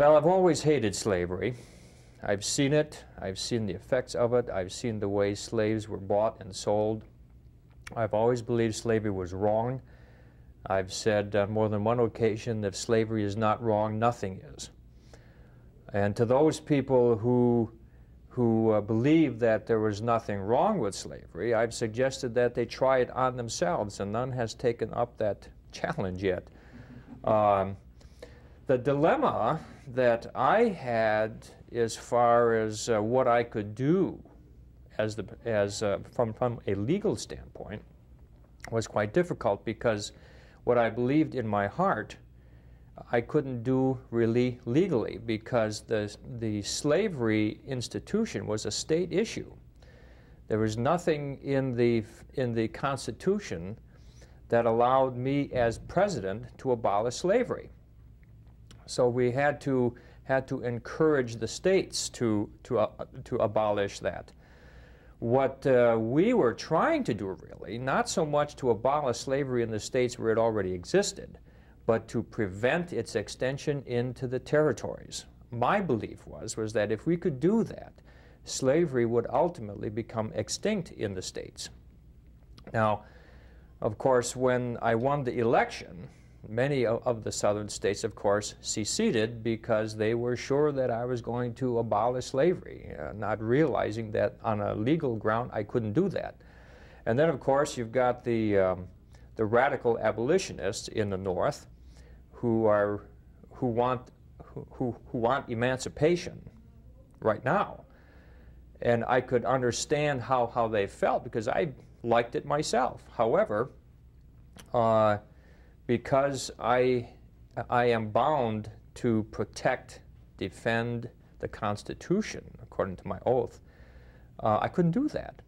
Well, I've always hated slavery. I've seen it. I've seen the effects of it. I've seen the way slaves were bought and sold. I've always believed slavery was wrong. I've said on more than one occasion that if slavery is not wrong, nothing is. And to those people who believe that there was nothing wrong with slavery, I've suggested that they try it on themselves, and none has taken up that challenge yet. The dilemma that I had as far as what I could do from a legal standpoint was quite difficult, because what I believed in my heart I couldn't do really legally, because the slavery institution was a state issue. There was nothing in the Constitution that allowed me as president to abolish slavery. So we had to encourage the states to abolish that. What we were trying to do, really, not so much to abolish slavery in the states where it already existed, but to prevent its extension into the territories. My belief was that if we could do that, slavery would ultimately become extinct in the states. Now, of course, when I won the election, many of the southern states, of course, seceded because they were sure that I was going to abolish slavery, not realizing that on a legal ground I couldn't do that. And then, of course, you've got the radical abolitionists in the North who want emancipation right now. And I could understand how they felt, because I liked it myself. However, because I am bound to protect, defend the Constitution, according to my oath, I couldn't do that.